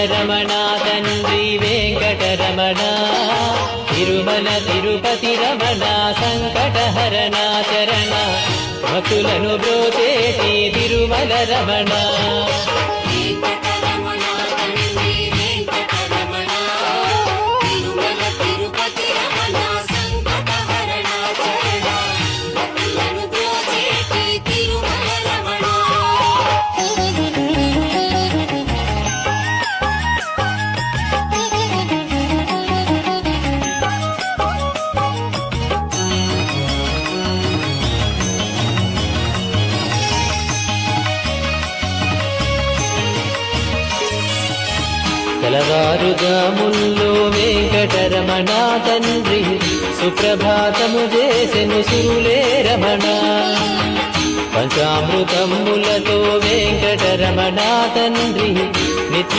వెంకటరమణ తండ్రి వెంకటరమణ తిరుమల తిరుపతి రమణ సంకటహరణ చరణ భక్తులను బ్రోచేటి తిరుమల రమణ తెలవారుజాముల్లో వెంకటరమణ తండ్రి సుప్రభాతము చేసెను సురులే రమణ పంచామృతములతో వెంకటరమణ తండ్రి నిత్య